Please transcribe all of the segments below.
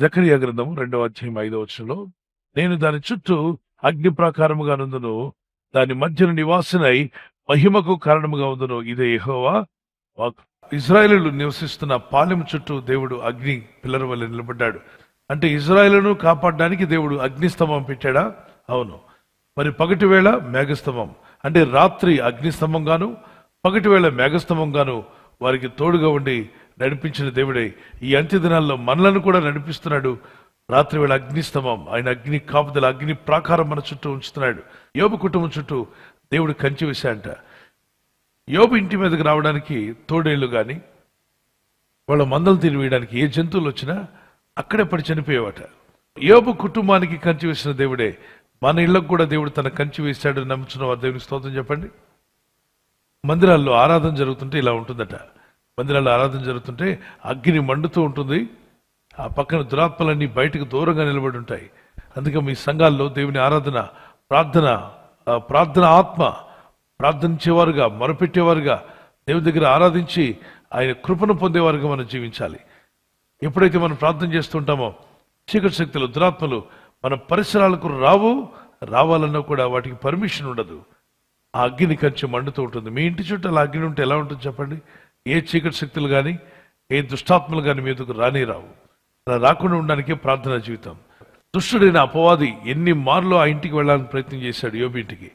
జకరియా గ్రంథం 2వ అధ్యాయం 5వ వచనంలో, నేను దాని చుట్టూ అగ్ని ప్రాకారముగా నుందును, దాని మధ్యన నివాసునై మహిమకు కారణముగా ఉందును. ఇదే యెహోవా వాక్కు. ఇశ్రాయేలీయులు నివసిస్తున్న పాలెం చుట్టూ దేవుడు అగ్ని పిల్లర్ వలె నిలబడ్డాడు. అంటే ఇశ్రాయేలును కాపాడడానికి దేవుడు అగ్నిస్తంభం పెట్టాడా? అవును. మరి పగటి వేళ మేఘస్తంభం, అంటే రాత్రి అగ్నిస్తంభం గాను పగటి వేళ మేఘస్తంభం గాను వారికి తోడుగా ఉండి నడిపించిన దేవుడే ఈ అంత్య దినాల్లో మనలను కూడా నడిపిస్తున్నాడు. రాత్రి వేళ అగ్నిస్తంభం, ఆయన అగ్ని కాపుదల, అగ్ని ప్రాకారం మన చుట్టూ ఉంచుతున్నాడు. యోబు కుటుంబం చుట్టూ దేవుడు కంచి వేశాడంట. యోబు ఇంటి మీదకి రావడానికి తోడేళ్లు గాని వాళ్ళ మందలు తిని వేయడానికి ఏ జంతువులు వచ్చినా అక్కడే పడి చనిపోయేవాట. యోబు కుటుంబానికి కంచి వేసిన దేవుడే మన ఇళ్లకు కూడా దేవుడు తన కంచి వేశాడు. నమ్ముచున్న వారు దేవునికి స్తోత్రం చెప్పండి. మందిరాల్లో ఆరాధన జరుగుతుంటే ఇలా ఉంటుందట. మందిరాల్లో ఆరాధన జరుగుతుంటే అగ్ని మండుతూ ఉంటుంది, ఆ పక్కన దురాత్మలన్నీ బయటకు దూరంగా నిలబడి ఉంటాయి. అందుకే మీ సంఘాల్లో దేవుని ఆరాధన, ప్రార్థన ఆత్మ, ప్రార్థించేవారుగా, మొరపెట్టేవారుగా, దేవుని దగ్గర ఆరాధించి ఆయన కృపను పొందేవారుగా మనం జీవించాలి. ఎప్పుడైతే మనం ప్రార్థన చేస్తుంటామో చీకటి శక్తులు, దురాత్మలు మన పరిసరాలకు రావాలన్నా కూడా వాటికి పర్మిషన్ ఉండదు. ఆ అగ్ని కంచె మండుతూ ఉంటుంది. మీ ఇంటి చుట్టూ అలా అగ్ని ఉంటే ఎలా ఉంటుంది చెప్పండి? ఏ చీకటి శక్తులు కానీ, ఏ దుష్టాత్మలు కానీ మీదకు రావు. అలా రాకుండా ఉండడానికే ప్రార్థనా జీవితం. దుష్టుడైన అపవాది ఎన్ని మార్లు ఆ ఇంటికి వెళ్ళాలని ప్రయత్నం చేశాడు. యోబు ఇంటికి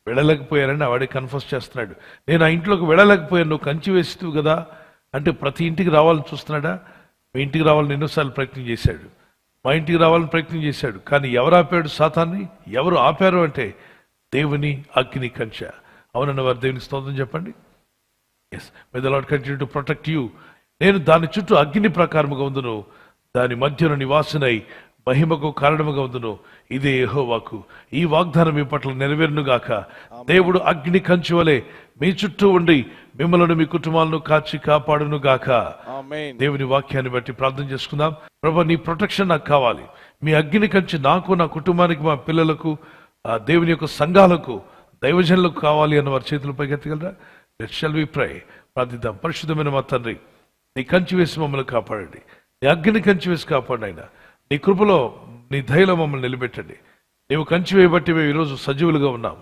వెళ్ళలేకపోయారని వాడే కన్ఫర్స్ చేస్తున్నాడు. నేను ఆ ఇంట్లోకి వెళ్ళలేకపోయాను, నువ్వు కంచి వేస్తావు కదా అంటే ప్రతి ఇంటికి రావాలని చూస్తున్నాడా? మీ ఇంటికి రావాలని ఎన్నోసార్లు ప్రయత్నం చేశాడు, మా ఇంటికి రావాలని ప్రయత్నం చేశాడు. కానీ ఎవరు ఆపాడు సాతాన్ని? ఎవరు ఆపారు అంటే దేవుని అగ్ని కంచె. అవునన్న వారు దేవునికి స్తోత్రం చెప్పండి. Yes, may the Lord continue to protect you. నేను దాని చుట్టూ అగ్ని ప్రకారముగా ఉందును, దాని మధ్యన నివాసునై మహిమకు కారణముగా ఉందును. ఇదే యెహోవాకు. ఈ వాగ్దానం మీ పట్ల నెరవేరునుగాక. దేవుడు అగ్ని కంచె వలె మీ చుట్టూ ఉండి మిమ్మల్ని, మీ కుటుంబాలను కాచి కాపాడును గాక. దేవుని వాక్యాన్ని బట్టి ప్రార్థన చేసుకుందాం. ప్రభు, నీ ప్రొటెక్షన్ నాకు కావాలి. మీ అగ్ని కంచె నాకు, నా కుటుంబానికి, మా పిల్లలకు, దేవుని యొక్క సంఘాలకు, దైవజనులకు కావాలి అన్న వారి చేతులు పైకెత్తగలరా? లెట్స్ షల్ వి ప్రే. ప్రార్థిద్దాం. పరిశుద్ధమైన మా తండ్రి, నీ కంచి వేసి మమ్మల్ని కాపాడండి. నీ అగ్ని కంచి వేసి కాపాడు అయినా. నీ కృపలో, నీ దయలో మమ్మల్ని నిలబెట్టండి. నీవు కంచి వేయబట్టి మేము ఈరోజు సజీవులుగా ఉన్నాం.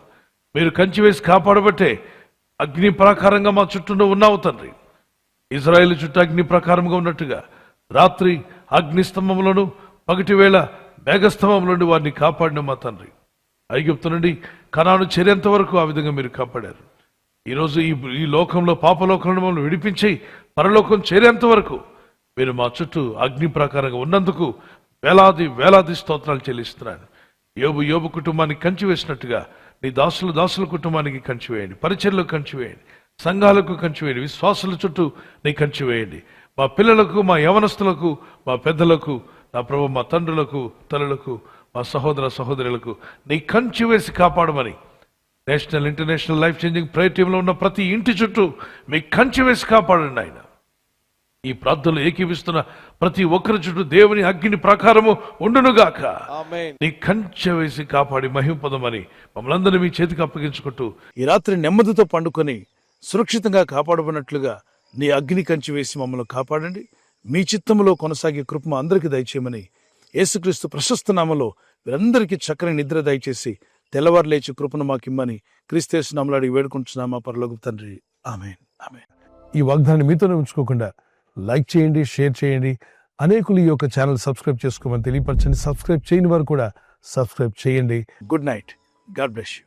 మీరు కంచి వేసి కాపాడబట్టే అగ్ని ప్రాకారంగా మా చుట్టూ ఉన్నావు తండ్రి. ఇజ్రాయేలు చుట్టూ అగ్ని ప్రకారంగా ఉన్నట్టుగా రాత్రి అగ్నిస్తంభంలోను, పగటి వేళ మేఘస్తంభం నుండి వారిని కాపాడిన మా తండ్రి. ఐగుప్తు నుండి కనాను చేరేంత వరకు ఆ విధంగా మీరు కాపాడారు. ఈరోజు ఈ లోకంలో, పాపలోకంలో మమ్మల్ని విడిపించి పరలోకం చేరేంత వరకు మీరు మా చుట్టూ అగ్ని ప్రకారంగా ఉన్నందుకు వేలాది స్తోత్రాలు చెల్లిస్తున్నాను. యోబు కుటుంబానికి కంచి వేసినట్టుగా నీ దాసుల కుటుంబానికి కంచి వేయండి, పరిచర్లకు కంచి వేయండి, సంఘాలకు కంచి వేయండి, విశ్వాసుల చుట్టూ నీ కంచి వేయండి. మా పిల్లలకు, మా యవనస్తులకు, మా పెద్దలకు, నా ప్రభు, మా తండ్రులకు, తల్లులకు, మా సహోదర సహోదరులకు నీ కంచి వేసి కాపాడమని national, international life changing prayer టీంలో ఉన్న ప్రతి ఇంటి చుట్టూ మీ కంచి వేసి కాపాడండి ఆయన. ఈ ప్రార్థనలు ఏకీవిస్తున్న ప్రతి ఒక్కరి చుట్టూ దేవుని అగ్ని ప్రకారము ఉండునుగాక. నీ కంచె వేసి కాపాడి మహింపదమని మమ్మల్ని అందరినీ మీ చేతికి అప్పగించుకుంటూ ఈ రాత్రి నెమ్మదితో పండుకొని సురక్షితంగా కాపాడబడినట్లుగా నీ అగ్ని కంచె వేసి మమ్మల్ని కాపాడండి. మీ చిత్తములో కొనసాగే కృప అందరికీ దయచేయమని యేసుక్రీస్తు ప్రశస్త నామములో వీరందరికీ చక్కని నిద్ర దయచేసి తెల్లవారు లేచి కృపను మాకిమ్మని క్రీస్తు నామములో అడిగి వేడుకుంటున్నామా పరలోకపు తండ్రి. ఆమేన్, ఆమేన్. ఈ వాగ్దానాన్ని మీతోనే ఉంచుకోకుండా లైక్ చేయండి, షేర్ చేయండి. అనేకులు ఈ యొక్క ఛానల్ సబ్స్క్రైబ్ చేసుకోమని తెలియపరచండి. సబ్స్క్రైబ్ చేయని వారు కూడా సబ్స్క్రైబ్ చేయండి. Good night. God bless you.